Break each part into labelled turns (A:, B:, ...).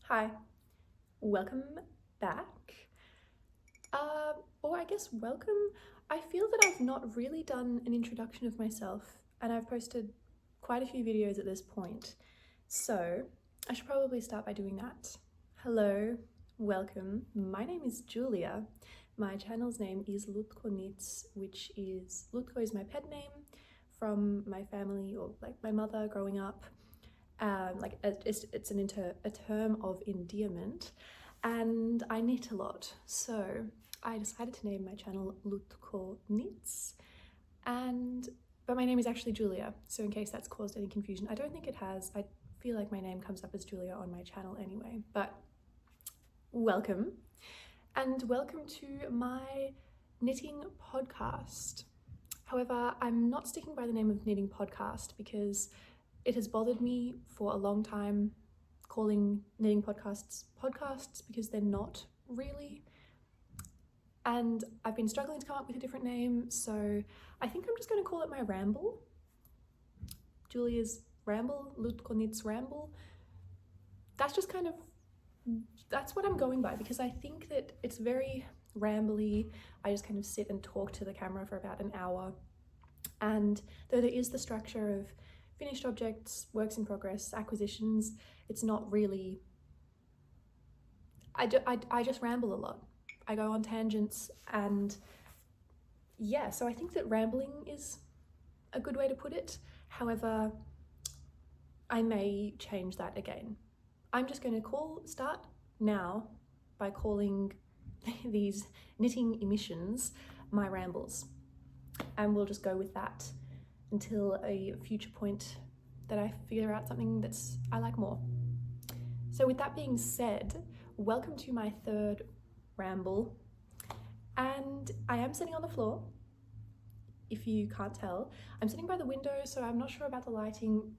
A: Hi, welcome back. Or I guess welcome. I feel that I've not really done an introduction of myself, and I've posted quite a few videos at this point. So I should probably start by doing that. Hello, welcome. My name is Julia. My channel's name is literkowy, which is, Lutko is my pet name from my family, or like my mother growing up. It's a term of endearment, and I knit a lot, so I decided to name my channel literkowy, but my name is actually Julia, so in case that's caused any confusion. I don't think it has. I feel like my name comes up as Julia on my channel anyway, but welcome, and welcome to my knitting podcast. However, I'm not sticking by the name of knitting podcast because it has bothered me for a long time calling knitting podcasts because they're not really. And I've been struggling to come up with a different name, so I think I'm just going to call it my ramble. Julia's ramble, lutkowy's ramble. That's what I'm going by, because I think that it's very rambly. I just kind of sit and talk to the camera for about an hour. And though there is the structure of finished objects, works in progress, acquisitions, it's not really, I just ramble a lot. I go on tangents, and yeah, so I think that rambling is a good way to put it. However, I may change that again. I'm just going to start now by calling these knitting emissions my rambles, and we'll just go with that until a future point that I figure out something I like more. So with that being said, welcome to my third ramble, and I am sitting on the floor. If you can't tell, I'm sitting by the window, so I'm not sure about the lighting.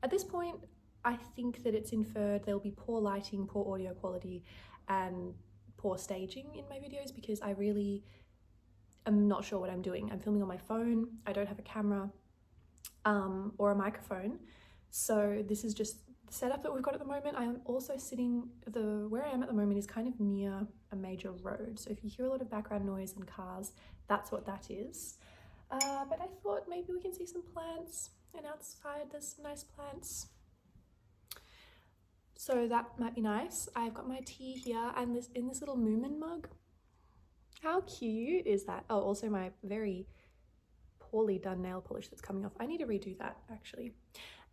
A: At this point, I think that it's inferred there'll be poor lighting, poor audio quality, and poor staging in my videos, because I really am not sure what I'm doing. I'm filming on my phone. I don't have a camera or a microphone. So this is just the setup that we've got at the moment. I am also sitting, where I am at the moment is kind of near a major road. So if you hear a lot of background noise and cars, that's what that is. But I thought maybe we can see some plants, and outside there's some nice plants. So that might be nice. I've got my tea here, and in this little moomin mug. How cute is that? Oh, also my very poorly done nail polish that's coming off. I need to redo that, actually.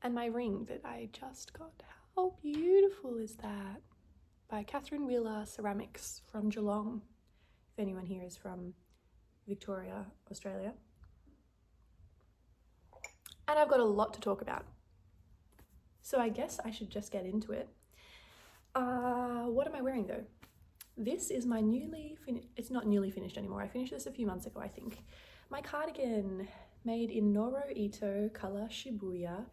A: And my ring that I just got. How beautiful is that? By Catherine Wheeler Ceramics from Geelong, if anyone here is from Victoria, Australia. And I've got a lot to talk about, so I guess I should just get into it. What am I wearing though? This is my it's not newly finished anymore. I finished this a few months ago, I think. My cardigan, made in Noro Ito color Shibuya.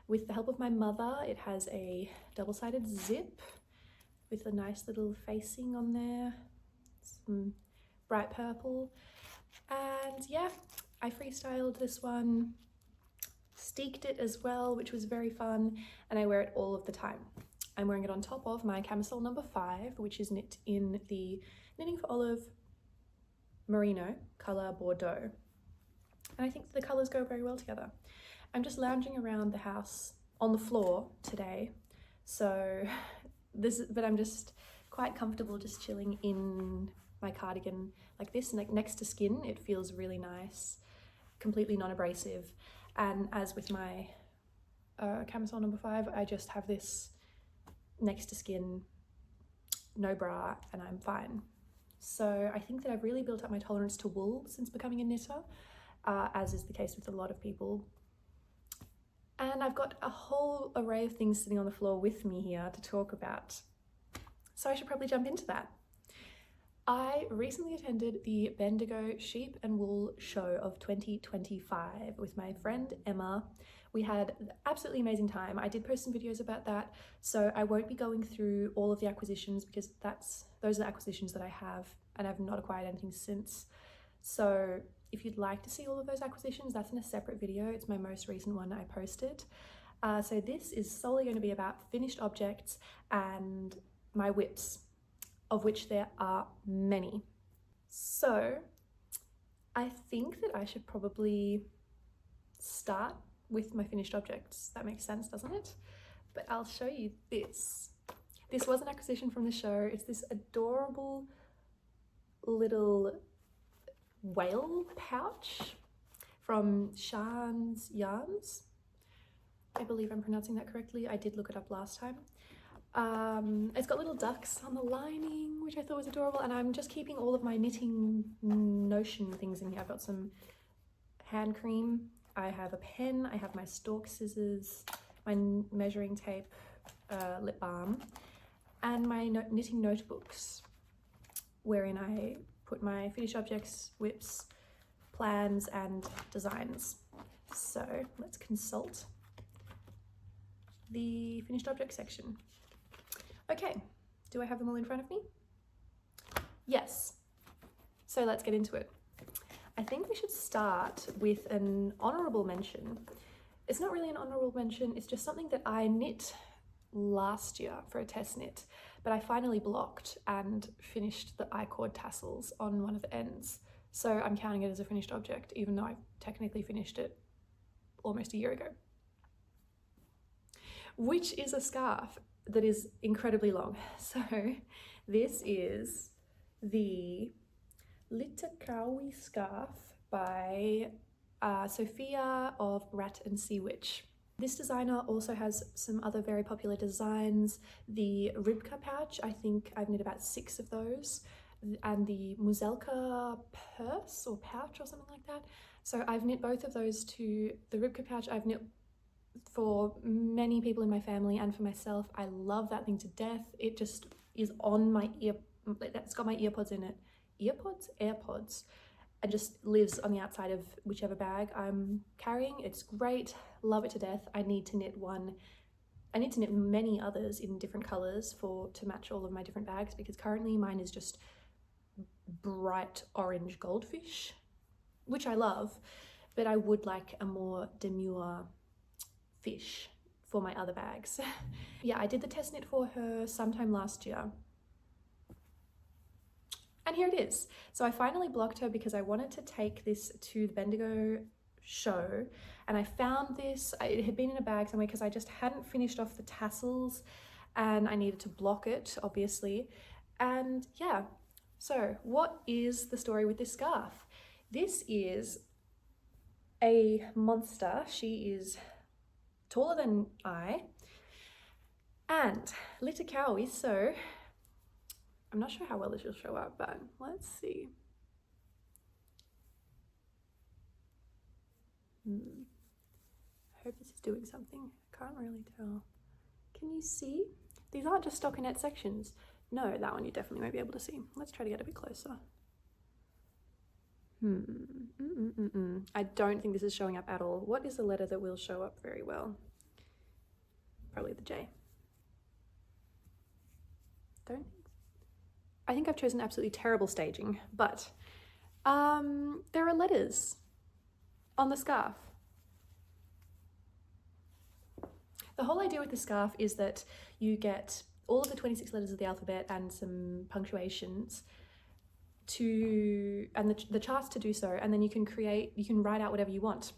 A: With the help of my mother, it has a double-sided zip with a nice little facing on there, some bright purple. And yeah, I freestyled this one, steeked it as well, which was very fun, and I wear it all of the time. I'm wearing it on top of my camisole number 5, which is knit in the Knitting for Olive merino color Bordeaux. And I think the colors go very well together. I'm just lounging around the house on the floor today. But I'm just quite comfortable just chilling in my cardigan like this, and like next to skin, it feels really nice, completely non-abrasive. And as with my camisole number 5, I just have this next to skin, no bra, and I'm fine. So I think that I've really built up my tolerance to wool since becoming a knitter, as is the case with a lot of people. And I've got a whole array of things sitting on the floor with me here to talk about. So I should probably jump into that. I recently attended the Bendigo Sheep and Wool Show of 2025 with my friend Emma. We had an absolutely amazing time. I did post some videos about that, so I won't be going through all of the acquisitions because those are the acquisitions that I have, and I've not acquired anything since. So if you'd like to see all of those acquisitions, that's in a separate video. It's my most recent one I posted. So this is solely going to be about finished objects and my whips, of which there are many. So I think that I should probably start with my finished objects. That makes sense, doesn't it? But I'll show you this. This was an acquisition from the show. It's this adorable little whale pouch from Sian's Yarns. I believe I'm pronouncing that correctly. I did look it up last time. It's got little ducks on the lining, which I thought was adorable, and I'm just keeping all of my knitting notion things in here. I've got some hand cream, I have a pen, I have my stalk scissors, my measuring tape, lip balm, and my knitting notebooks, wherein I put my finished objects, whips, plans, and designs. So let's consult the finished object section. Okay, do I have them all in front of me? Yes. So let's get into it. I think we should start with an honourable mention. It's not really an honourable mention, it's just something that I knit last year for a test knit, but I finally blocked and finished the I-cord tassels on one of the ends. So I'm counting it as a finished object, even though I technically finished it almost a year ago. Which is a scarf that is incredibly long. So this is the literkowy scarf by Sophia of Rat and Sea Witch. This designer also has some other very popular designs. The Ribka pouch, I think I've knit about 6 of those, and the Muzelka purse or pouch or something like that. So I've knit both of those too. The Ribka pouch I've knit for many people in my family and for myself. I love that thing to death. It just is on my ear, it's got my earpods in it. AirPods, and just lives on the outside of whichever bag I'm carrying. It's great, love it to death. I need to knit one. I need to knit many others in different colors to match all of my different bags, because currently mine is just bright orange goldfish, which I love, but I would like a more demure fish for my other bags. Yeah, I did the test knit for her sometime last year. And here it is. So I finally blocked her because I wanted to take this to the Bendigo show, and I found this. It had been in a bag somewhere because I just hadn't finished off the tassels and I needed to block it, obviously. And yeah, so what is the story with this scarf? This is a monster. She is taller than I, and literkowy, so I'm not sure how well this will show up, but let's see. I hope this is doing something. I can't really tell. Can you see? These aren't just stockinette sections. No, that one you definitely won't be able to see. Let's try to get a bit closer. I don't think this is showing up at all. What is the letter that will show up very well? Probably the J. I think I've chosen absolutely terrible staging, but there are letters on the scarf. The whole idea with the scarf is that you get all of the 26 letters of the alphabet and some punctuations and the charts to do so, and then you can write out whatever you want,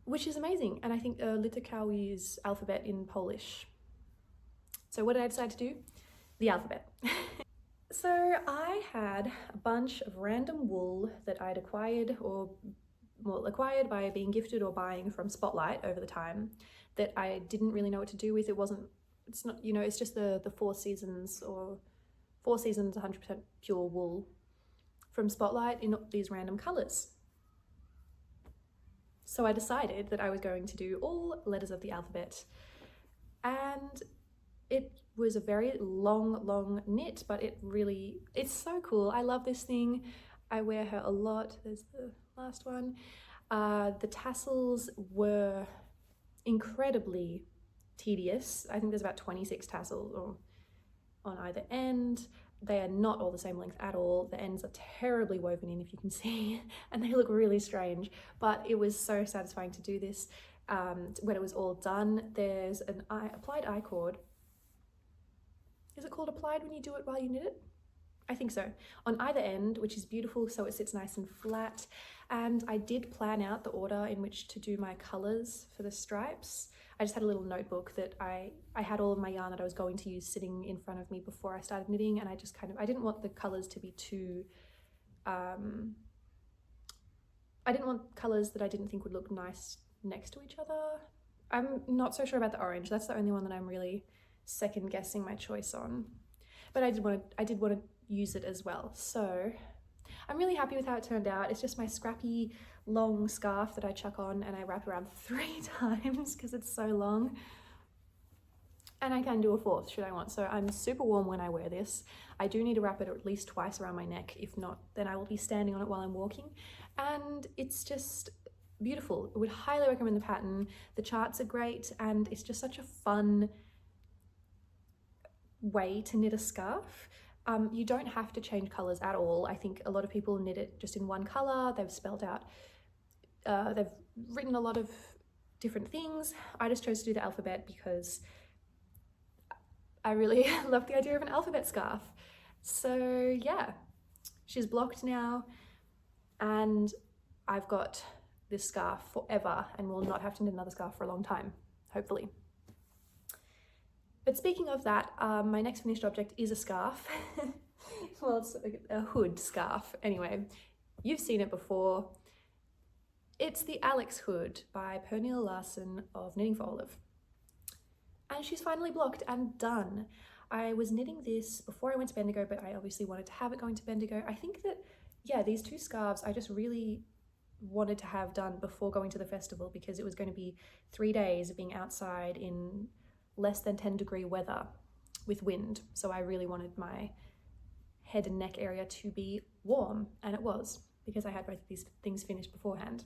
A: which is amazing. And I think literkowy's alphabet in Polish. So what did I decide to do? The alphabet. So I had a bunch of random wool that I'd acquired acquired by being gifted or buying from Spotlight over the time, that I didn't really know what to do with. It's not, you know, it's just the 4 seasons 100% pure wool from Spotlight in these random colors. So I decided that I was going to do all letters of the alphabet, and it was a very long knit, but it's so cool. I love this thing. I wear her a lot. There's the last one. The tassels were incredibly tedious. I think there's about 26 tassels on either end. They are not all the same length at all. The ends are terribly woven in, if you can see, and they look really strange, but it was so satisfying to do this. when it was all done. There's an applied I-cord. Is it called applied when you do it while you knit it? I think so. On either end, which is beautiful, so it sits nice and flat. And I did plan out the order in which to do my colors for the stripes. I just had a little notebook that I had all of my yarn that I was going to use sitting in front of me before I started knitting, and I just I didn't want the colors to be too, I didn't want colors that I didn't think would look nice next to each other. I'm not so sure about the orange. That's the only one that I'm really second guessing my choice on. But I did want to use it as well. So I'm really happy with how it turned out. It's just my scrappy long scarf that I chuck on and I wrap around 3 times because it's so long. And I can do a 4th should I want. So I'm super warm when I wear this. I do need to wrap it at least twice around my neck. If not, then I will be standing on it while I'm walking. And it's just beautiful. I would highly recommend the pattern. The charts are great and it's just such a fun way to knit a scarf. You don't have to change colors at all. I think a lot of people knit it just in one color. They've spelled out, they've written a lot of different things. I just chose to do the alphabet because I really love the idea of an alphabet scarf. So yeah, she's blocked now and I've got this scarf forever and will not have to knit another scarf for a long time, hopefully. But speaking of that, my next finished object is a scarf. Well, it's a hood scarf. Anyway, you've seen it before. It's the Alex hood by Pernille Larson of Knitting for Olive. And she's finally blocked and done. I was knitting this before I went to Bendigo, but I obviously wanted to have it going to Bendigo. I think that, yeah, these 2 scarves I just really wanted to have done before going to the festival because it was going to be 3 days of being outside in less than 10-degree weather with wind. So I really wanted my head and neck area to be warm, and it was because I had both of these things finished beforehand.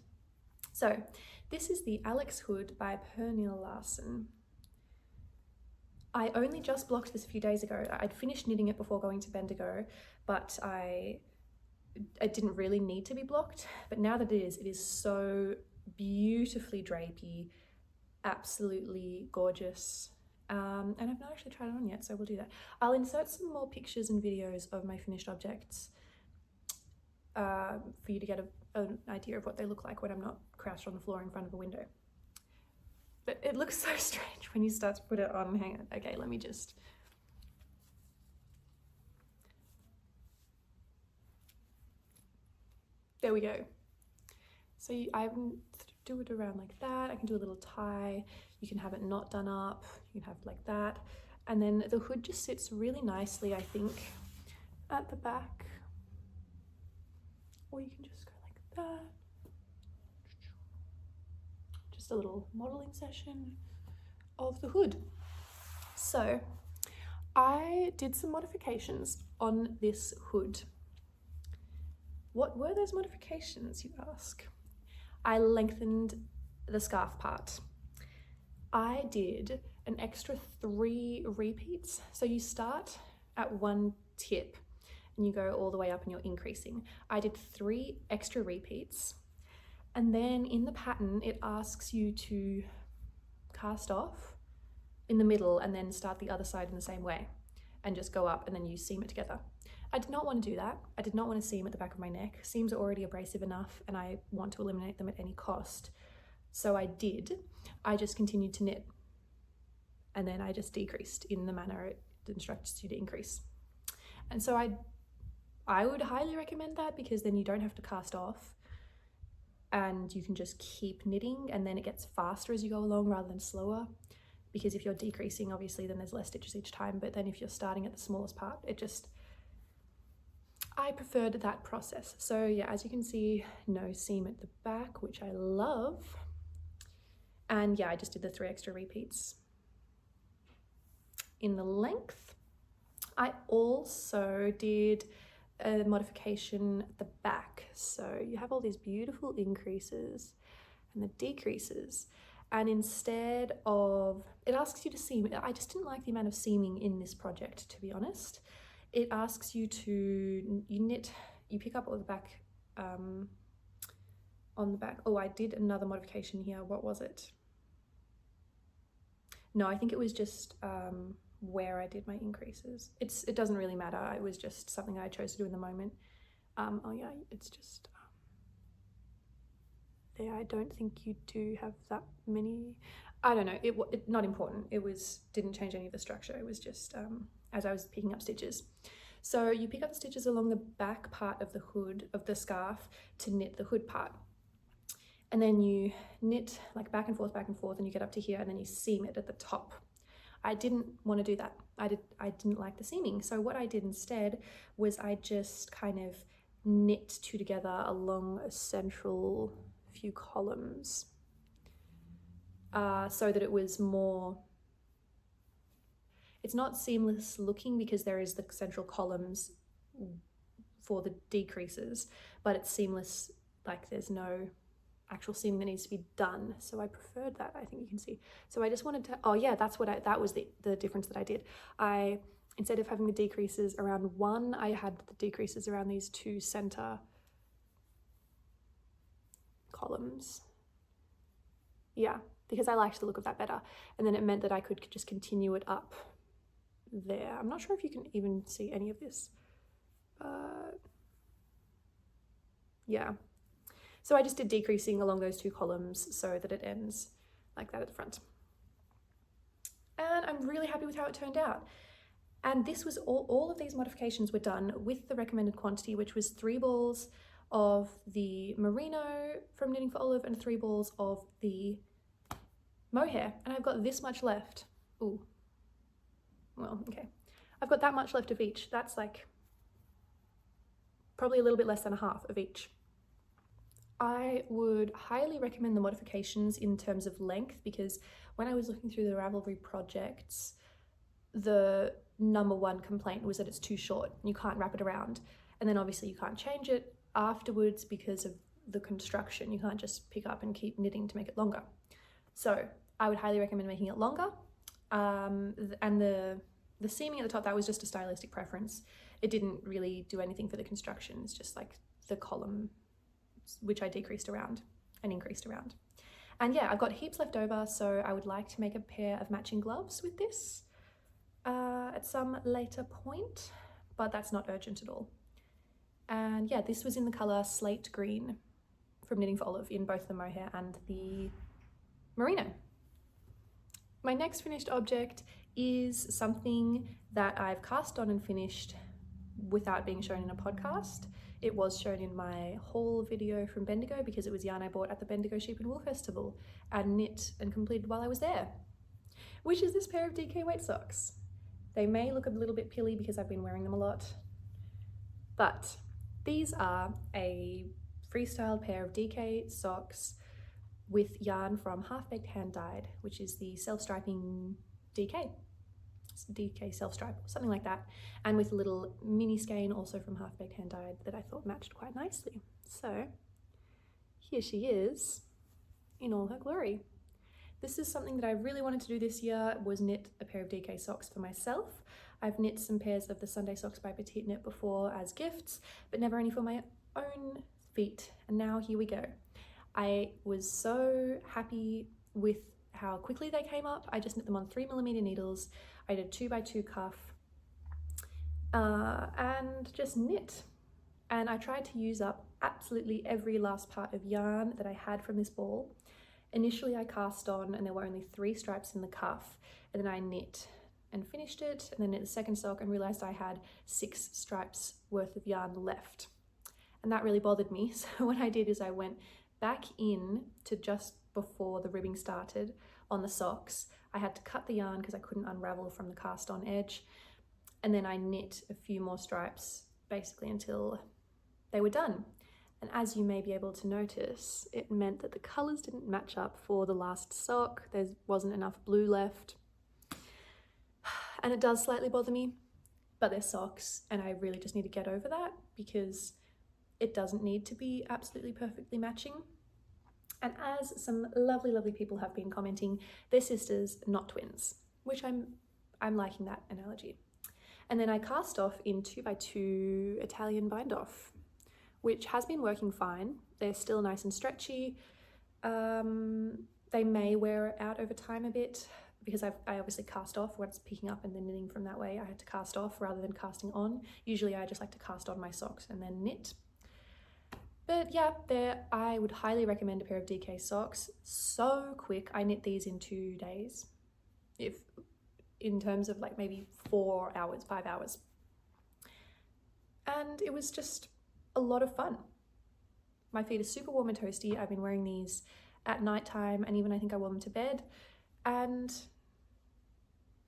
A: So this is the Alex hood by Pernille Larson. I only just blocked this a few days ago. I'd finished knitting it before going to Bendigo, but it didn't really need to be blocked. But now that it is so beautifully drapey, absolutely gorgeous. And I've not actually tried it on yet, so we'll do that. I'll insert some more pictures and videos of my finished objects for you to get an idea of what they look like when I'm not crouched on the floor in front of a window. But it looks so strange when you start to put it on. Hang on, okay, let me just... There we go. So I do it around like that. I can do a little tie. You can have it not done up. You can have it like that. And then the hood just sits really nicely, I think, at the back. Or you can just go like that. Just a little modeling session of the hood. So I did some modifications on this hood. What were those modifications, you ask? I lengthened the scarf part. I did an extra 3 repeats. So you start at 1 tip and you go all the way up and you're increasing. I did 3 extra repeats. And then in the pattern, it asks you to cast off in the middle and then start the other side in the same way and just go up and then you seam it together. I did not want to do that. I did not want to seam at the back of my neck. Seams are already abrasive enough and I want to eliminate them at any cost. So I did. I just continued to knit and then I just decreased in the manner it instructs you to increase. And so I would highly recommend that because then you don't have to cast off and you can just keep knitting and then it gets faster as you go along rather than slower. Because if you're decreasing, obviously, then there's less stitches each time. But then if you're starting at the smallest part, I preferred that process. So yeah, as you can see, no seam at the back, which I love. And yeah, I just did the 3 extra repeats in the length. I also did a modification at the back. So you have all these beautiful increases and the decreases. And instead of, it asks you to seam. I just didn't like the amount of seaming in this project, to be honest. It asks you to, you pick up on the back, oh, I did another modification here. What was it? No, I think it was just where I did my increases. It doesn't really matter. It was just something I chose to do in the moment. Oh yeah, it's just there. I don't think you do have that many. I don't know. It not important. Didn't change any of the structure. It was just as I was picking up stitches. So you pick up the stitches along the back part of the hood of the scarf to knit the hood part. And then you knit like back and forth, and you get up to here, and then you seam it at the top. I didn't want to do that. I didn't like the seaming. So what I did instead was I just kind of knit two together along a central few columns so that it was more, it's not seamless looking because there is the central columns for the decreases, but it's seamless, like there's no actual seaming that needs to be done. So I preferred that, I think you can see. So I just wanted to, oh yeah, that was the difference that I did. Instead of having the decreases around one, I had the decreases around these two center columns. Yeah, because I liked the look of that better. And then it meant that I could just continue it up there. I'm not sure if you can even see any of this. Yeah. So I just did decreasing along those two columns so that it ends like that at the front. And I'm really happy with how it turned out. And this was all of these modifications were done with the recommended quantity, which was 3 balls of the merino from Knitting for Olive and 3 balls of the mohair. And I've got this much left. Ooh, well, okay. I've got that much left of each. That's like probably a little bit less than a half of each. I would highly recommend the modifications in terms of length, because when I was looking through the Ravelry projects, the #1 complaint was that it's too short. You can't wrap it around. And then obviously you can't change it afterwards because of the construction. You can't just pick up and keep knitting to make it longer. So I would highly recommend making it longer. And the seaming at the top, that was just a stylistic preference. It didn't really do anything for the construction. It's just like the column, which I decreased around and increased around. And yeah, I've got heaps left over, so I would like to make a pair of matching gloves with this at some later point, but that's not urgent at all. And yeah, this was in the color slate green from Knitting for Olive in both the mohair and the merino. My next finished object is something that I've cast on and finished without being shown in a podcast. It was shown in my haul video from Bendigo because it was yarn I bought at the Bendigo Sheep and Wool Festival and knit and completed while I was there, which is this pair of DK weight socks. They may look a little bit pilly because I've been wearing them a lot, but these are a freestyle pair of DK socks with yarn from Half-Baked Hand-Dyed, which is the self-striping DK self-stripe, something like that, and with a little mini skein also from Half-Baked Hand-Dyed that I thought matched quite nicely. So here she is in all her glory. This is something that I really wanted to do this year, was knit a pair of DK socks for myself. I've knit some pairs of the Sunday socks by petiteknit before as gifts, but never any for my own feet, and now here we go. I was so happy with how quickly they came up. I just knit them on 3mm needles. I did a 2x2 cuff and just knit. And I tried to use up absolutely every last part of yarn that I had from this ball. Initially I cast on and there were only 3 stripes in the cuff, and then I knit and finished it, and then knit the second sock and realized I had 6 stripes worth of yarn left. And that really bothered me. So what I did is I went back in to just before the ribbing started on the socks. I had to cut the yarn because I couldn't unravel from the cast on edge, and then I knit a few more stripes basically until they were done. And as you may be able to notice, it meant that the colors didn't match up for the last sock. There wasn't enough blue left, and it does slightly bother me, but they're socks and I really just need to get over that because it doesn't need to be absolutely perfectly matching. And as some lovely, lovely people have been commenting, they're sisters, not twins, which I'm liking that analogy. And then I cast off in 2x2 Italian bind off, which has been working fine. They're still nice and stretchy. They may wear out over time a bit, because I obviously cast off once picking up and then knitting from that way. I had to cast off rather than casting on. Usually I just like to cast on my socks and then knit. But yeah, I would highly recommend a pair of DK socks. So quick. I knit these in 2 days, if in terms of like maybe 4 hours, 5 hours. And it was just a lot of fun. My feet are super warm and toasty. I've been wearing these at nighttime, and even I think I wore them to bed. And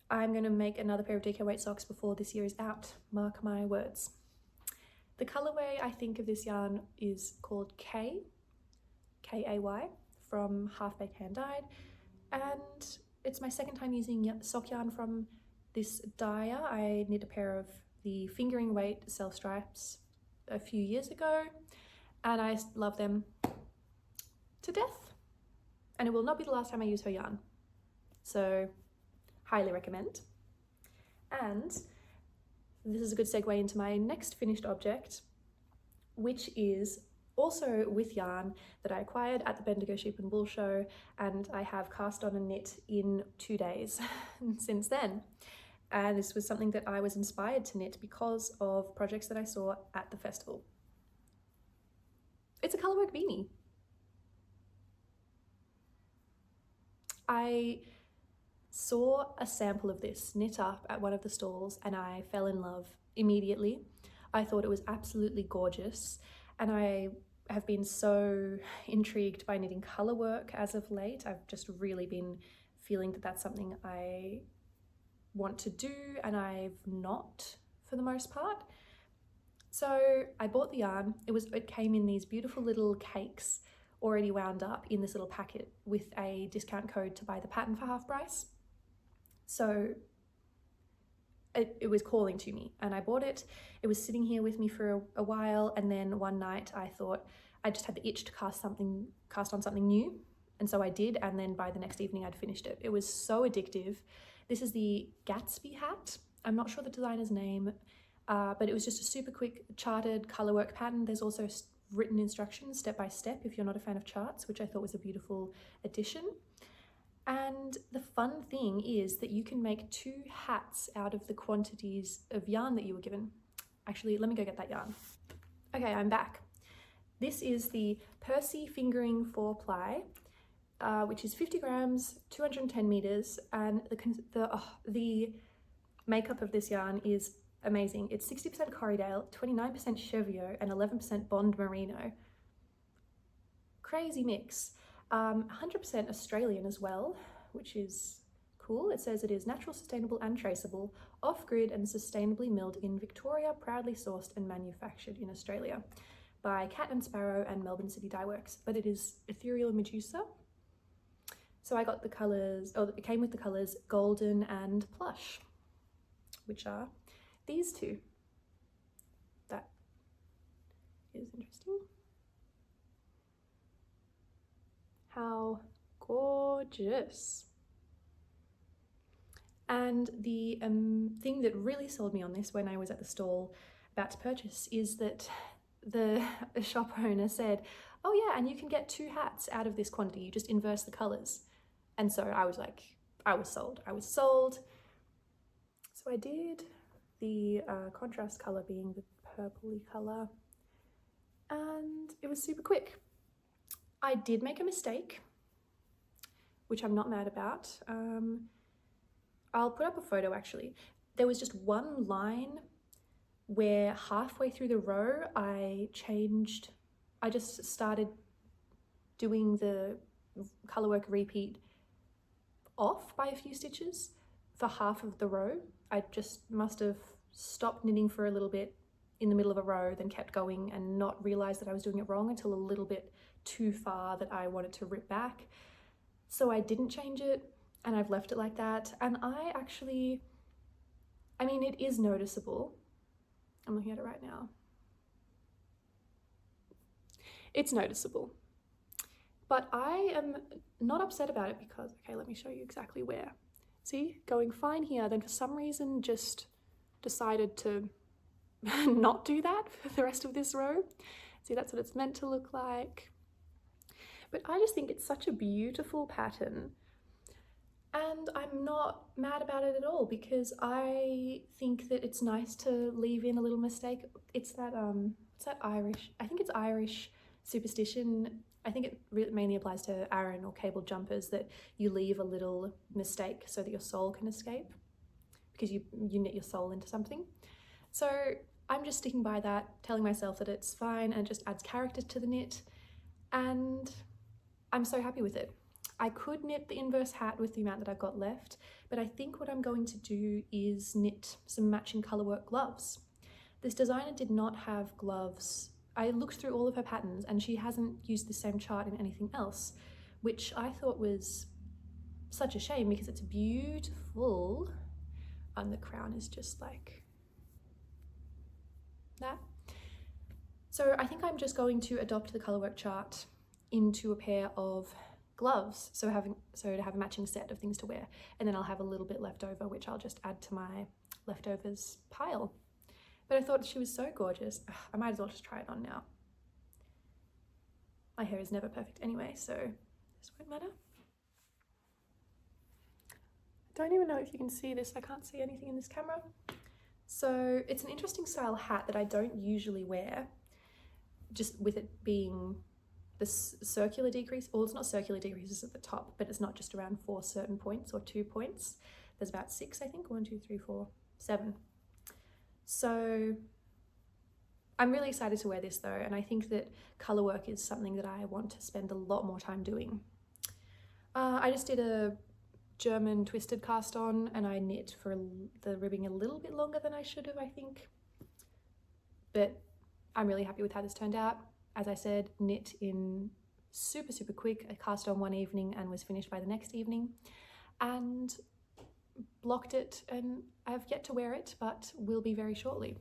A: I'm going to make another pair of DK weight socks before this year is out. Mark my words. The colorway I think of this yarn is called K-A-Y, from Half-Baked Hand-Dyed. And it's my second time using sock yarn from this dyer. I knit a pair of the fingering weight self stripes a few years ago, and I love them to death. And it will not be the last time I use her yarn. So highly recommend. And this is a good segue into my next finished object, which is also with yarn that I acquired at the Bendigo Sheep and Wool Show, and I have cast on and knit in 2 days since then. And this was something that I was inspired to knit because of projects that I saw at the festival. It's a colourwork beanie. I saw a sample of this knit up at one of the stalls and I fell in love immediately. I thought it was absolutely gorgeous, and I have been so intrigued by knitting colour work as of late. I've just really been feeling that that's something I want to do, and I've not for the most part. So I bought the yarn. It came in these beautiful little cakes already wound up in this little packet with a discount code to buy the pattern for half price. So it was calling to me, and I bought it. It was sitting here with me for a while, and then one night I thought I just had the itch to cast on something new, and so I did, and then by the next evening I'd finished it. It was so addictive. This is the Gatsby hat. I'm not sure the designer's name, but it was just a super quick charted colourwork pattern. There's also written instructions step by step if you're not a fan of charts, which I thought was a beautiful addition. And the fun thing is that you can make 2 hats out of the quantities of yarn that you were given. Actually, let me go get that yarn. Okay, I'm back. This is the Persie fingering 4-ply, which is 50 grams, 210 meters, and the makeup of this yarn is amazing. It's 60% Corriedale, 29% Cheviot, and 11% Bond Merino. Crazy mix. 100% Australian as well, which is cool. It says it is natural, sustainable and traceable, off-grid and sustainably milled in Victoria, proudly sourced and manufactured in Australia by Cat and Sparrow and Melbourne City Dye Works, but it is ethereal Medusa. So I got the colours, it came with the colours golden and plush, which are these 2. That is interesting. How gorgeous. And the thing that really sold me on this when I was at the stall about to purchase is that the shop owner said, oh yeah, and you can get 2 hats out of this quantity, you just inverse the colours. And so I was like, I was sold. So I did, the contrast colour being the purpley colour, and it was super quick. I did make a mistake, which I'm not mad about. I'll put up a photo actually. There was just one line where halfway through the row I just started doing the colourwork repeat off by a few stitches for half of the row. I just must have stopped knitting for a little bit in the middle of a row, then kept going and not realised that I was doing it wrong until a little bit too far that I wanted to rip back. So I didn't change it, and I've left it like that. And I mean, it is noticeable. I'm looking at it right now. It's noticeable. But I am not upset about it because, okay, let me show you exactly where. See, going fine here, then for some reason just decided to not do that for the rest of this row. See, that's what it's meant to look like. But I just think it's such a beautiful pattern. And I'm not mad about it at all because I think that it's nice to leave in a little mistake. It's that Irish, I think it's Irish superstition. I think it really mainly applies to Aran or cable jumpers, that you leave a little mistake so that your soul can escape, because you knit your soul into something. So I'm just sticking by that, telling myself that it's fine and it just adds character to the knit, and I'm so happy with it. I could knit the inverse hat with the amount that I've got left, but I think what I'm going to do is knit some matching colourwork gloves. This designer did not have gloves. I looked through all of her patterns and she hasn't used the same chart in anything else, which I thought was such a shame because it's beautiful. And the crown is just like that. So I think I'm just going to adopt the colourwork chart into a pair of gloves, so to have a matching set of things to wear, and then I'll have a little bit left over which I'll just add to my leftovers pile. But I thought she was so gorgeous. I might as well just try it on now. My hair is never perfect anyway, so this won't matter. I don't even know if you can see this. I can't see anything in this camera. So it's an interesting style hat that I don't usually wear, just with it being this circular decrease. Well, it's not circular decreases at the top, but it's not just around 4 certain points or 2 points. There's about 6, I think. 1, 2, 3, 4, 7. So I'm really excited to wear this though, and I think that colourwork is something that I want to spend a lot more time doing. I just did a German twisted cast on and I knit for the ribbing a little bit longer than I should have, I think. But I'm really happy with how this turned out. As I said, knit in super quick. I cast on one evening and was finished by the next evening, and blocked it, and I've yet to wear it, but will be very shortly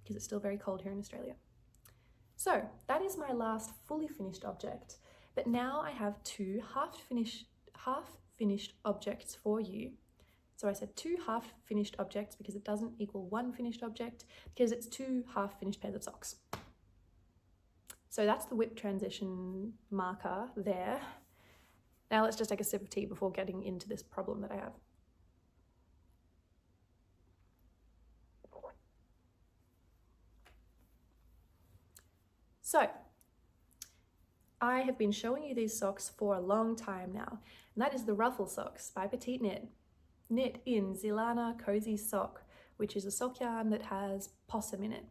A: because it's still very cold here in Australia. So that is my last fully finished object, but now I have 2 half finished objects for you. So I said 2 half finished objects because it doesn't equal 1 finished object, because it's 2 half finished pairs of socks. So that's the whip transition marker there. Now let's just take a sip of tea before getting into this problem that I have. So I have been showing you these socks for a long time now, and that is the Ruffle socks by petiteknit, knit in Zealana cosi sock, which is a sock yarn that has possum in it.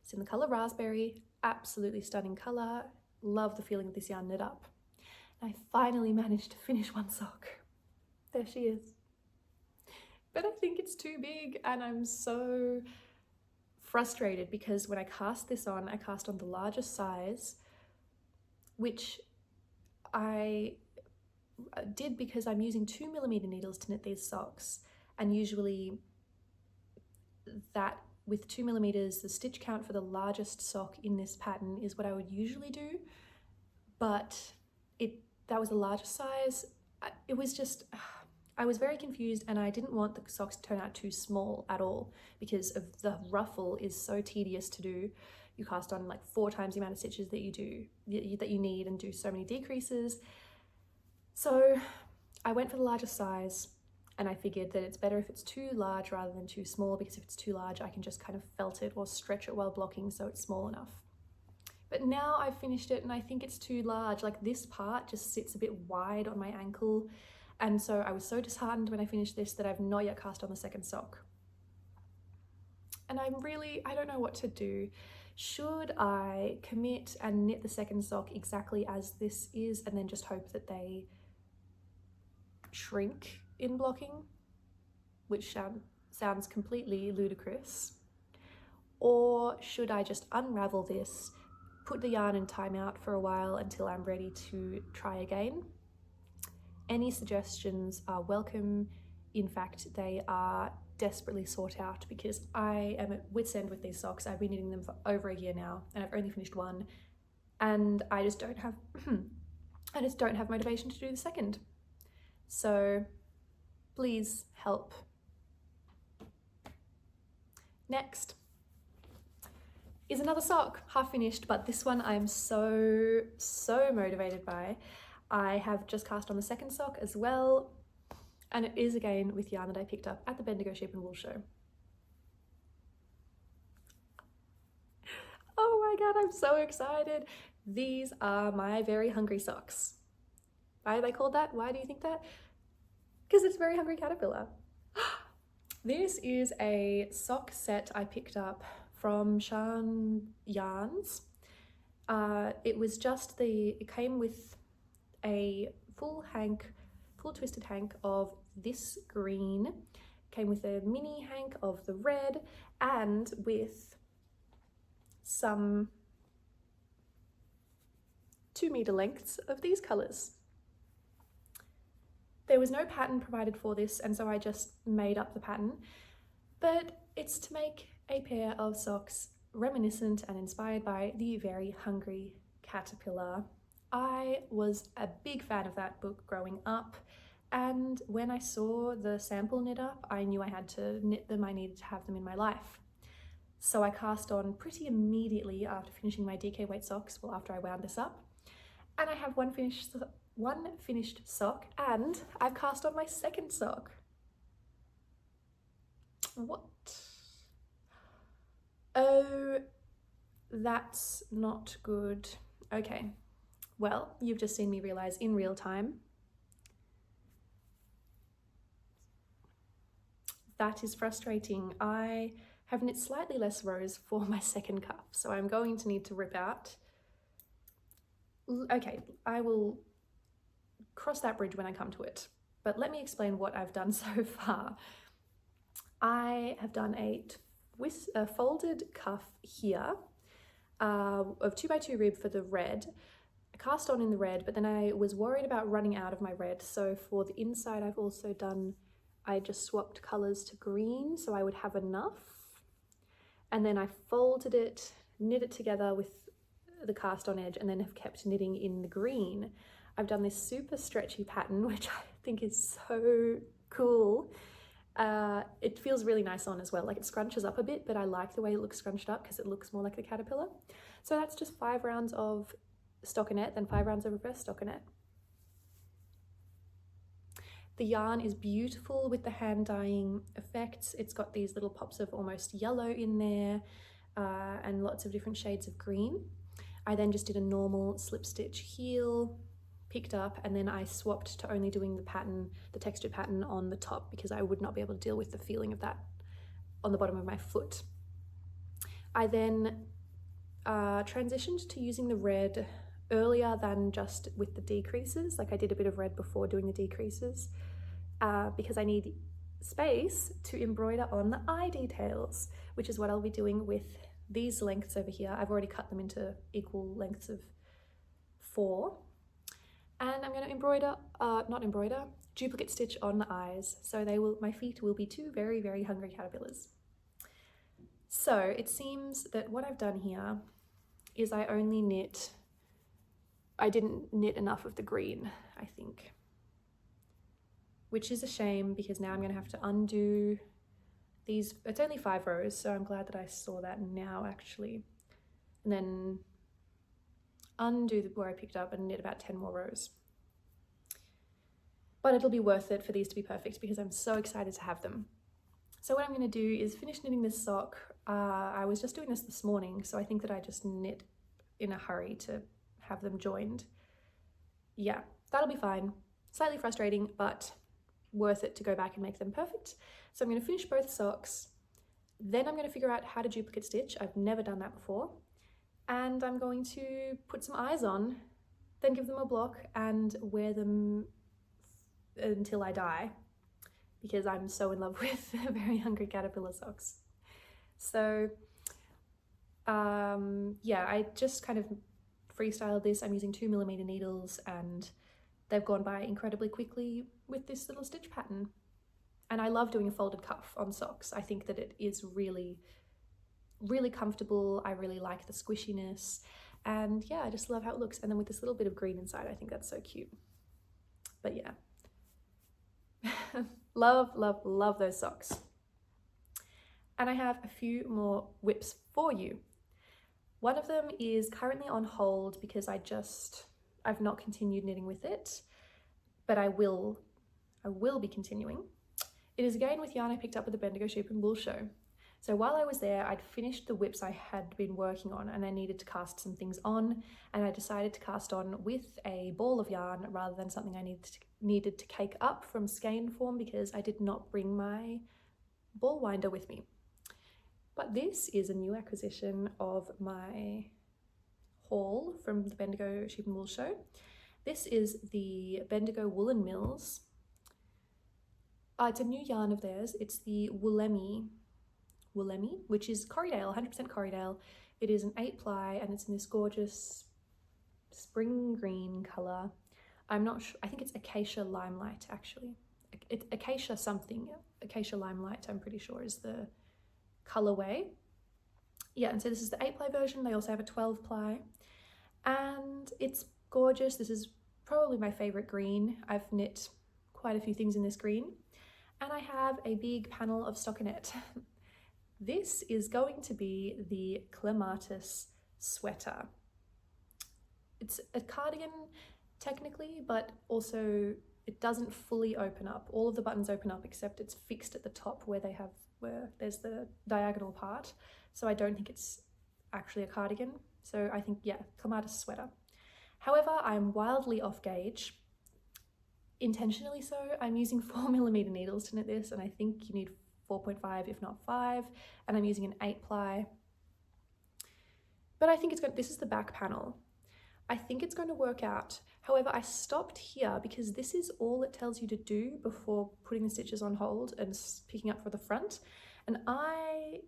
A: It's in the colour raspberry, absolutely stunning colour. Love the feeling of this yarn knit up. And I finally managed to finish one sock. There she is. But I think it's too big and I'm so frustrated because when I cast this on, I cast on the largest size, which I did because I'm using 2mm needles to knit these socks, and usually that with 2mm, the stitch count for the largest sock in this pattern is what I would usually do, but that was the largest size. It was just, I was very confused, and I didn't want the socks to turn out too small at all because of the ruffle is so tedious to do. You cast on like 4 times the amount of stitches that you need and do so many decreases. So I went for the largest size, and I figured that it's better if it's too large rather than too small, because if it's too large I can just kind of felt it or stretch it while blocking so it's small enough. But now I've finished it and I think it's too large. Like this part just sits a bit wide on my ankle, and so I was so disheartened when I finished this that I've not yet cast on the second sock. And I don't know what to do. Should I commit and knit the second sock exactly as this is and then just hope that they shrink in blocking, which sounds completely ludicrous? Or should I just unravel this, put the yarn in timeout for a while until I'm ready to try again? Any suggestions are welcome. In fact, they are desperately sought out because I am at wit's end with these socks. I've been knitting them for over a year now and I've only finished one, and I just don't have motivation to do the second. So please help. Next is another sock, half finished, but this one I'm so motivated by. I have just cast on the second sock as well. And it is again with yarn that I picked up at the Bendigo Sheep and Wool Show. Oh my god, I'm so excited. These are my very hungry socks. Why are they called that? Why do you think that? Because it's Very Hungry Caterpillar. This is a sock set I picked up from Sian Yarns. It came with a full twisted hank of this green, came with a mini hank of the red, and with some 2-meter lengths of these colors. There was no pattern provided for this, and so I just made up the pattern, but it's to make a pair of socks reminiscent and inspired by the Very Hungry Caterpillar. I was a big fan of that book growing up, and when I saw the sample knit up, I knew I had to knit them. I needed to have them in my life. So I cast on pretty immediately after finishing my DK weight socks, well, after I wound this up, and I have one finished sock, and I've cast on my second sock. What? Oh, that's not good. Okay, well, you've just seen me realize in real time that is frustrating. I have knit slightly less rows for my second cuff, so I'm going to need to rip out. Okay, I will cross that bridge when I come to it, but let me explain what I've done so far. I have done a folded cuff here of 2x2 rib for the red. I cast on in the red, but then I was worried about running out of my red, so for the inside I just swapped colors to green so I would have enough, and then I folded it, knit it together with the cast on edge, and then have kept knitting in the green. I've done this super stretchy pattern, which I think is so cool. It feels really nice on as well, like it scrunches up a bit, but I like the way it looks scrunched up because it looks more like the caterpillar. So that's just 5 rounds of stockinette, then 5 rounds of reverse stockinette. The yarn is beautiful with the hand dyeing effects. It's got these little pops of almost yellow in there, and lots of different shades of green. I then just did a normal slip stitch heel, picked up, and then I swapped to only doing the pattern, the texture pattern on the top, because I would not be able to deal with the feeling of that on the bottom of my foot. I then transitioned to using the red earlier than just with the decreases. Like I did a bit of red before doing the decreases, because I need space to embroider on the eye details, which is what I'll be doing with these lengths over here. I've already cut them into equal lengths of 4. And I'm going to duplicate stitch on the eyes. So my feet will be 2 very, very hungry caterpillars. So it seems that what I've done here is I didn't knit enough of the green, I think. Which is a shame, because now I'm going to have to undo these. It's only 5 rows, so I'm glad that I saw that now actually. And then undo where I picked up and knit about 10 more rows. But it'll be worth it for these to be perfect, because I'm so excited to have them. So what I'm going to do is finish knitting this sock. I was just doing this morning, so I think that I just knit in a hurry to have them joined. Yeah, that'll be fine. Slightly frustrating, but worth it to go back and make them perfect. So I'm going to finish both socks. Then I'm going to figure out how to duplicate stitch. I've never done that before. And I'm going to put some eyes on, then give them a block and wear them until I die, because I'm so in love with Very Hungry Caterpillar socks. So yeah, I just kind of freestyled this. I'm using 2mm needles, and they've gone by incredibly quickly with this little stitch pattern. And I love doing a folded cuff on socks. I think that it is really, really comfortable. I really like the squishiness, and yeah, I just love how it looks. And then with this little bit of green inside, I think that's so cute. But yeah, love, love, love those socks. And I have a few more whips for you. One of them is currently on hold because I've not continued knitting with it, but I will I will be continuing. It is again with yarn I picked up at the Bendigo Sheep and Wool show. So while I was there, I'd finished the whips I had been working on and I needed to cast some things on, and I decided to cast on with a ball of yarn rather than something I needed to cake up from skein form because I did not bring my ball winder with me. But this is a new acquisition of my haul from the Bendigo Sheep and Wool show. This is the Bendigo Woollen Mills. It's a new yarn of theirs. It's the woolemi, which is Corriedale, 100% Corriedale. It is an 8-ply and it's in this gorgeous spring green colour. I'm not sure, I think it's acacia limelight actually. It's acacia something, acacia limelight I'm pretty sure is the colourway. Yeah, and so this is the 8-ply version. They also have a 12-ply and it's gorgeous. This is probably my favourite green. I've knit quite a few things in this green, and I have a big panel of stockinette. This is going to be the clematis sweater. It's a cardigan technically, but also it doesn't fully open up. All of the buttons open up except it's fixed at the top where there's the diagonal part. So I don't think it's actually a cardigan. So I think, yeah, clematis sweater. However, I'm wildly off gauge, intentionally so. I'm using 4mm needles to knit this, and I think you need 4.5 if not 5, and I'm using an 8-ply. But I think it's good. This is the back panel. I think it's going to work out. However, I stopped here because this is all it tells you to do before putting the stitches on hold and picking up for the front, and I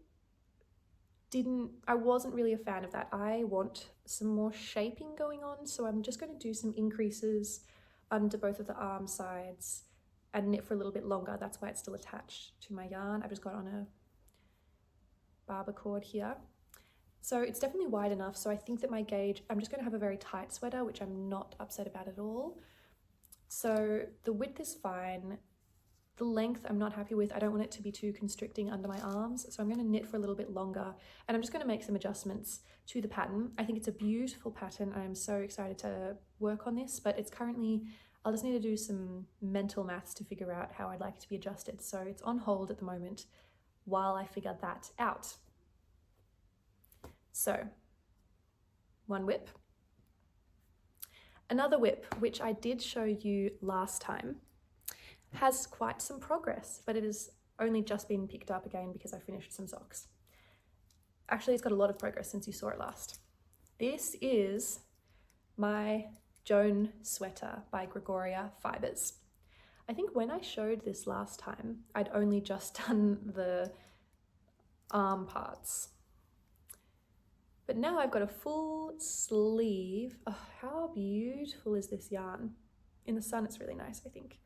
A: wasn't really a fan of that. I want some more shaping going on, so I'm just going to do some increases under both of the arm sides and knit for a little bit longer. That's why it's still attached to my yarn. I've just got on a barber cord here. So it's definitely wide enough. So I think that my gauge, I'm just going to have a very tight sweater, which I'm not upset about at all. So the width is fine. The length I'm not happy with. I don't want it to be too constricting under my arms. So I'm going to knit for a little bit longer, and I'm just going to make some adjustments to the pattern. I think it's a beautiful pattern. I'm so excited to work on this, but it's currently, I'll just need to do some mental maths to figure out how I'd like it to be adjusted. So it's on hold at the moment while I figure that out. So one whip. Another whip, which I did show you last time, has quite some progress, but it has only just been picked up again because I finished some socks. Actually, it's got a lot of progress since you saw it last. This is my Joan sweater by Gregoria Fibres. I think when I showed this last time, I'd only just done the arm parts. But now I've got a full sleeve. Oh, how beautiful is this yarn? In the sun, it's really nice, I think.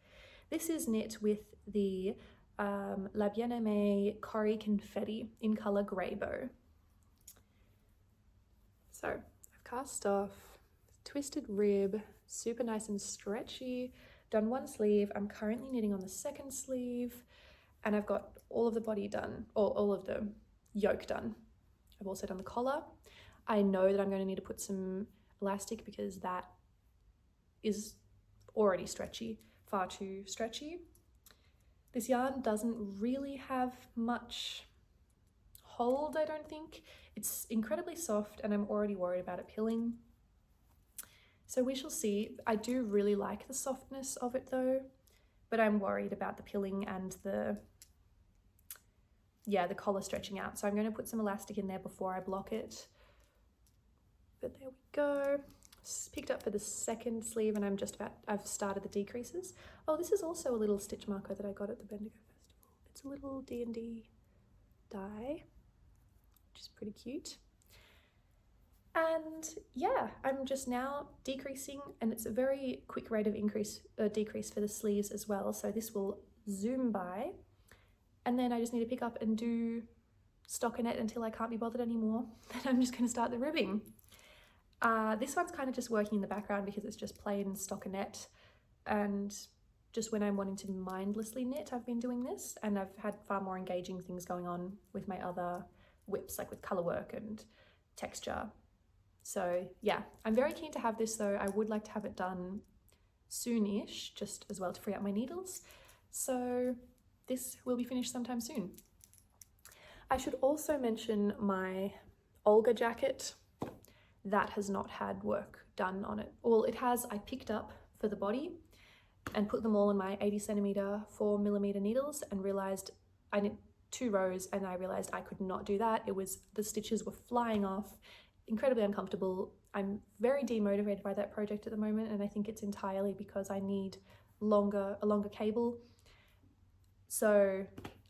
A: This is knit with the La Bien-Aimée Corrie Confetti in colour Greybow. So I've cast off, twisted rib, super nice and stretchy, done one sleeve. I'm currently knitting on the second sleeve, and I've got all of the body done, or all of the yoke done. I've also done the collar. I know that I'm going to need to put some elastic because that is already stretchy. Far too stretchy. This yarn doesn't really have much hold, I don't think. It's incredibly soft and I'm already worried about it pilling. So we shall see. I do really like the softness of it though, but I'm worried about the pilling and the collar stretching out. So I'm going to put some elastic in there before I block it. But there we go. Picked up for the second sleeve and I've started the decreases. Oh, this is also a little stitch marker that I got at the Bendigo Festival. It's a little D&D die, which is pretty cute. And yeah, I'm just now decreasing, and it's a very quick rate of decrease for the sleeves as well. So this will zoom by, and then I just need to pick up and do stockinette until I can't be bothered anymore. Then I'm just going to start the ribbing. This one's kind of just working in the background because it's just plain stockinette, and just when I'm wanting to mindlessly knit, I've been doing this, and I've had far more engaging things going on with my other whips, like with colour work and texture. So yeah, I'm very keen to have this though. I would like to have it done soonish, just as well to free up my needles. So this will be finished sometime soon. I should also mention my Olga jacket. That has not had work done on it. Well, it has. I picked up for the body and put them all in my 80 centimeter 4mm needles and realized I knit 2 rows and I realized I could not do that. The stitches were flying off, incredibly uncomfortable. I'm very demotivated by that project at the moment, and I think it's entirely because I need a longer cable. So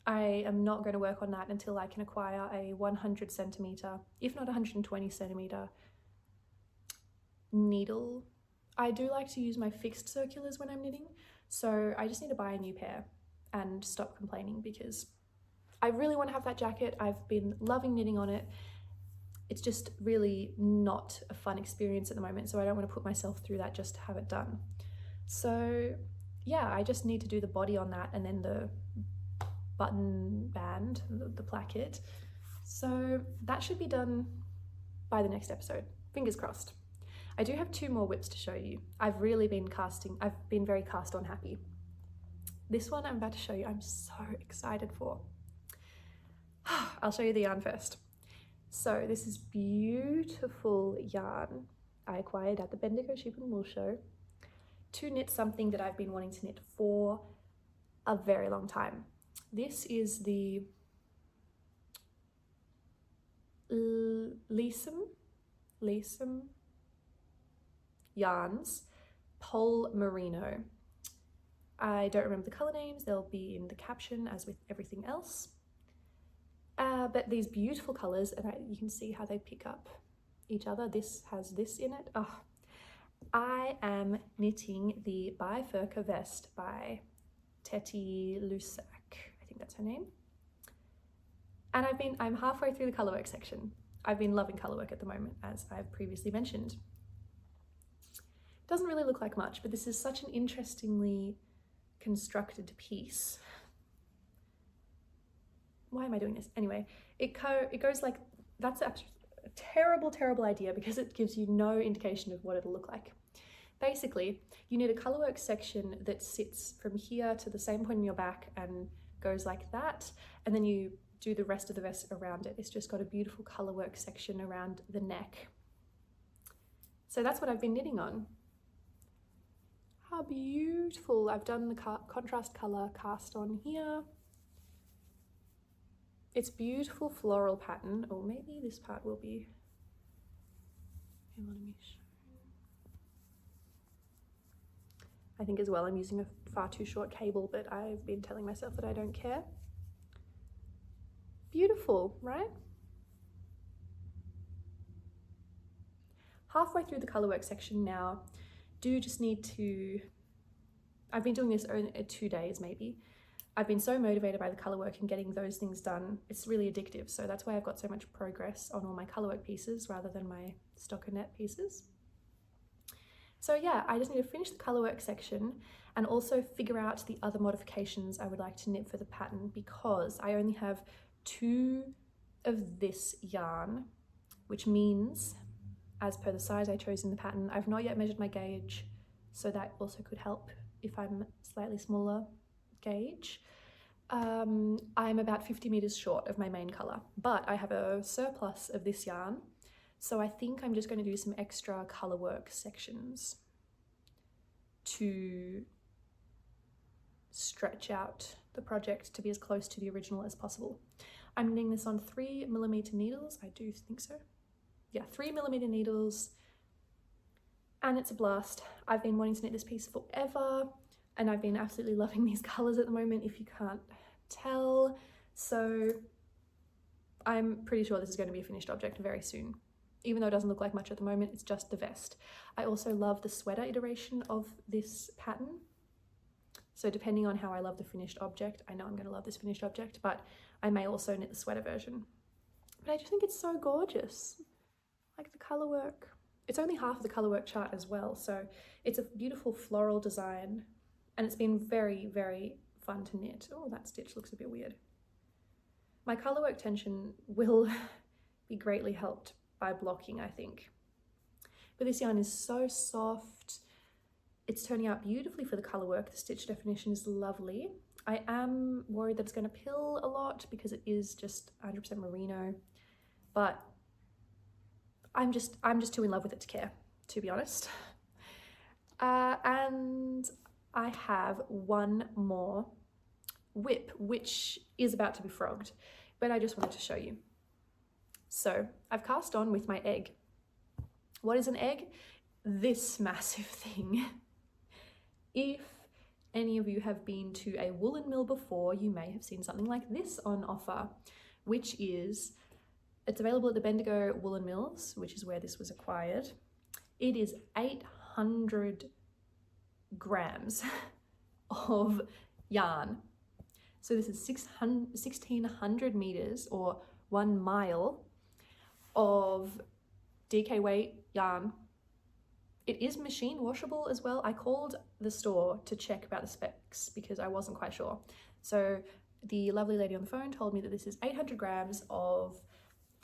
A: I am not going to work on that until I can acquire a 100 centimeter, if not 120 centimeter needle. I do like to use my fixed circulars when I'm knitting, so I just need to buy a new pair and stop complaining because I really want to have that jacket. I've been loving knitting on it. It's just really not a fun experience at the moment, so I don't want to put myself through that just to have it done. So yeah, I just need to do the body on that and then the button band, the placket. So that should be done by the next episode. Fingers crossed. I do have 2 more whips to show you. I've really been I've been very cast on happy. This one I'm about to show you, I'm so excited for. I'll show you the yarn first. So this is beautiful yarn I acquired at the Bendigo Sheep and Wool Show to knit something that I've been wanting to knit for a very long time. This is the Lysum yarns Pole Merino. I don't remember the color names, they'll be in the caption as with everything else. But these beautiful colors, and you can see how they pick up each other. This has this in it. Oh, I am knitting the bifurca vest by petiteknit, I think that's her name. And I'm halfway through the colorwork section. I've been loving colorwork at the moment, as I've previously mentioned. It doesn't really look like much, but this is such an interestingly constructed piece. Why am I doing this? Anyway, it goes like, that's a terrible idea because it gives you no indication of what it'll look like. Basically, you need a colorwork section that sits from here to the same point in your back and goes like that, and then you do the rest of the vest around it. It's just got a beautiful colorwork section around the neck. So that's what I've been knitting on. How beautiful. I've done the contrast color cast on here. It's beautiful floral pattern. Or maybe this part will be, I think as well I'm using a far too short cable, but I've been telling myself that I don't care. Beautiful, right? Halfway through the colorwork section now. Do just need to, I've been doing this only 2 days maybe. I've been so motivated by the colorwork and getting those things done. It's really addictive, so that's why I've got so much progress on all my colorwork pieces rather than my stockinette pieces. So yeah, I just need to finish the colorwork section and also figure out the other modifications I would like to knit for the pattern, because I only have 2 of this yarn, which means, as per the size I chose in the pattern, I've not yet measured my gauge, so that also could help if I'm slightly smaller gauge. I'm about 50 meters short of my main color, but I have a surplus of this yarn, so I think I'm just going to do some extra colorwork sections to stretch out the project to be as close to the original as possible. I'm knitting this on 3mm needles, I do think so. Yeah, 3mm needles, and it's a blast. I've been wanting to knit this piece forever, and I've been absolutely loving these colors at the moment, if you can't tell. So I'm pretty sure this is going to be a finished object very soon. Even though it doesn't look like much at the moment, it's just the vest. I also love the sweater iteration of this pattern. So depending on how I love the finished object, I know I'm going to love this finished object, but I may also knit the sweater version. But I just think it's so gorgeous. Like the color work. It's only half of the color work chart as well, so it's a beautiful floral design, and it's been very, very fun to knit. Oh, that stitch looks a bit weird. My color work tension will be greatly helped by blocking, I think. But this yarn is so soft. It's turning out beautifully for the color work. The stitch definition is lovely. I am worried that it's going to pill a lot because it is just 100% merino, but I'm just too in love with it to care, to be honest. And I have one more whip, which is about to be frogged, but I just wanted to show you. So I've cast on with my egg. What is an egg? This massive thing. If any of you have been to a woolen mill before, you may have seen something like this on offer, which is, it's available at the Bendigo woolen mills, which is where this was acquired. It is 800 grams of yarn. So this is 1600 meters or 1 mile of DK weight yarn. It is machine washable as well. I called the store to check about the specs because I wasn't quite sure. So the lovely lady on the phone told me that this is 800 grams of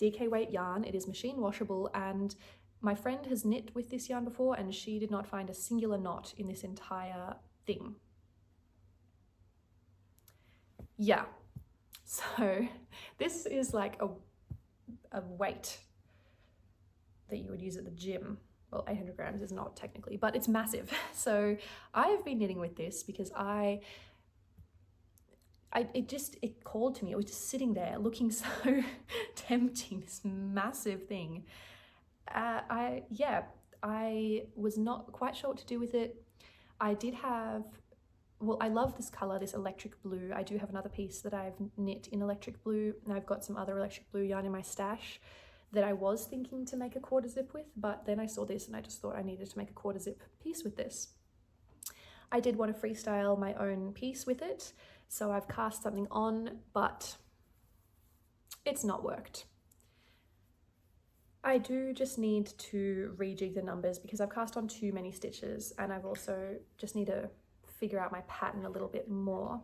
A: DK weight yarn. It is machine washable, and my friend has knit with this yarn before and she did not find a singular knot in this entire thing. Yeah, so this is like a weight that you would use at the gym. Well, 800 grams is not technically, but it's massive. So I have been knitting with this because it called to me. It was just sitting there looking so tempting, this massive thing. I was not quite sure what to do with it. I did have, well, I love this color, this electric blue. I do have another piece that I've knit in electric blue, and I've got some other electric blue yarn in my stash that I was thinking to make a quarter zip with, but then I saw this and I just thought I needed to make a quarter zip piece with this. I did want to freestyle my own piece with it, so I've cast something on, but it's not worked. I do just need to rejig the numbers because I've cast on too many stitches, and I've also just need to figure out my pattern a little bit more.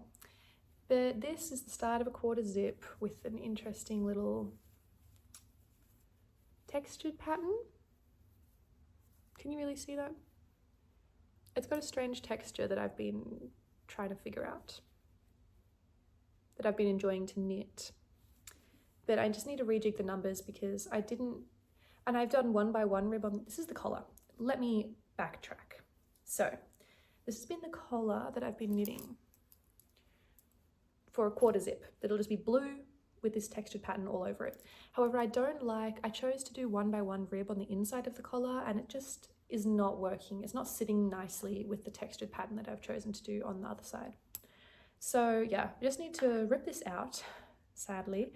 A: But this is the start of a quarter zip with an interesting little textured pattern. Can you really see that? It's got a strange texture that I've been trying to figure out, that I've been enjoying to knit. But I just need to rejig the numbers because I didn't, and I've done 1 by 1 rib on, this is the collar. Let me backtrack. So this has been the collar that I've been knitting for a quarter zip. That'll just be blue with this textured pattern all over it. However, I chose to do 1 by 1 rib on the inside of the collar, and it just is not working. It's not sitting nicely with the textured pattern that I've chosen to do on the other side. So yeah, I just need to rip this out, sadly,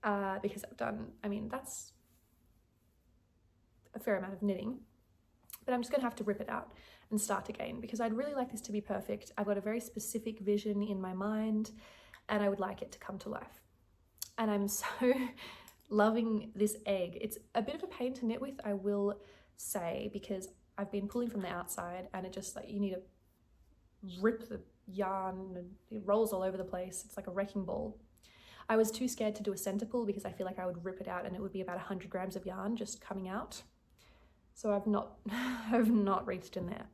A: because I've done, I mean, that's a fair amount of knitting, but I'm just gonna have to rip it out and start again because I'd really like this to be perfect. I've got a very specific vision in my mind and I would like it to come to life. And I'm so loving this egg. It's a bit of a pain to knit with, I will say, because I've been pulling from the outside and it just, like, you need to rip the yarn and it rolls all over the place. It's like a wrecking ball. I was too scared to do a center pull because I feel like I would rip it out and it would be about 100 grams of yarn just coming out. So I've not reached in there.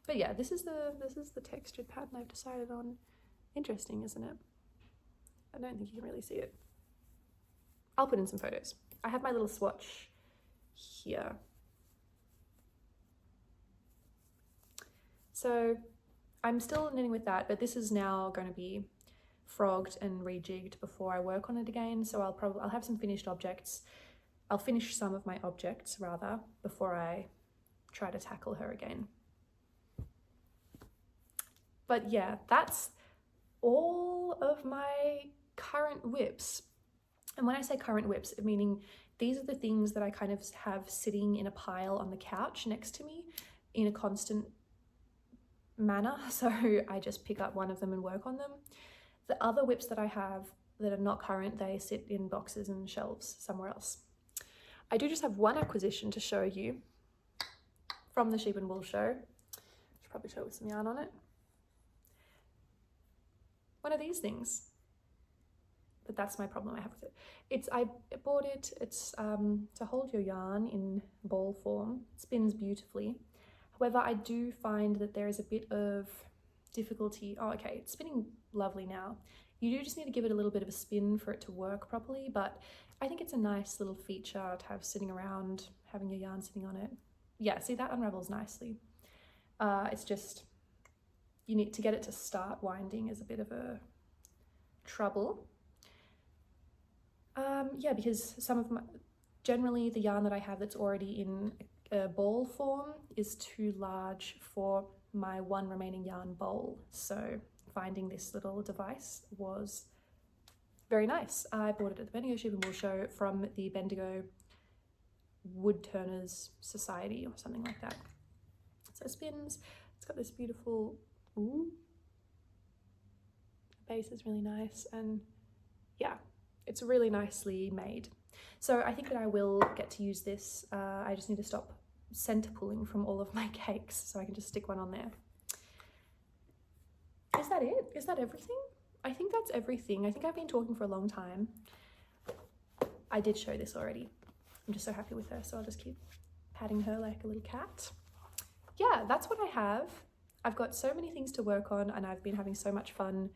A: But yeah, this is the textured pattern I've decided on. Interesting, isn't it? I don't think you can really see it. I'll put in some photos. I have my little swatch here. So I'm still knitting with that, but this is now going to be frogged and rejigged before I work on it again. So I'll have some finished objects. I'll finish some of my objects rather before I try to tackle her again. But yeah, that's all of my current whips. And when I say current whips, meaning these are the things that I kind of have sitting in a pile on the couch next to me in a constant manner. So I just pick up one of them and work on them. The other whips that I have that are not current, they sit in boxes and shelves somewhere else. I do just have one acquisition to show you from the Sheep and Wool show. Should probably show it with some yarn on it. One of these things. But that's my problem I have with it. I bought it, it's to hold your yarn in ball form. It spins beautifully. However, I do find that there is a bit of difficulty. Oh, okay, it's spinning lovely now. You do just need to give it a little bit of a spin for it to work properly, but I think it's a nice little feature to have sitting around, having your yarn sitting on it. Yeah, see, that unravels nicely. It's just, you need to get it to start winding is a bit of a trouble. Yeah, because generally the yarn that I have that's already in a ball form is too large for my one remaining yarn bowl. So finding this little device was very nice. I bought it at the Bendigo Ship and Wool Show from the Bendigo Wood Turners Society or something like that. So it spins. It's got this beautiful, ooh, the base is really nice, and yeah, it's really nicely made. So I think that I will get to use this. I just need to stop center pulling from all of my cakes so I can just stick one on there. Is that it? Is that everything? I think that's everything. I think I've been talking for a long time. I did show this already. I'm just so happy with her, so I'll just keep patting her like a little cat. Yeah, that's what I have. I've got so many things to work on, and I've been having so much fun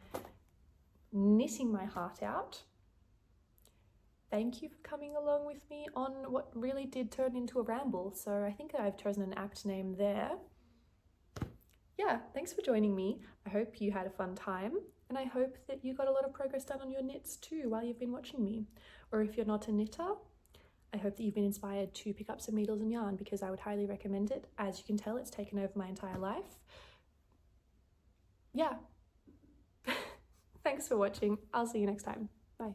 A: knitting my heart out. Thank you for coming along with me on what really did turn into a ramble. So I think I've chosen an apt name there. Yeah, thanks for joining me. I hope you had a fun time, and I hope that you got a lot of progress done on your knits too while you've been watching me. Or if you're not a knitter, I hope that you've been inspired to pick up some needles and yarn, because I would highly recommend it. As you can tell, it's taken over my entire life. Yeah. Thanks for watching. I'll see you next time. Bye.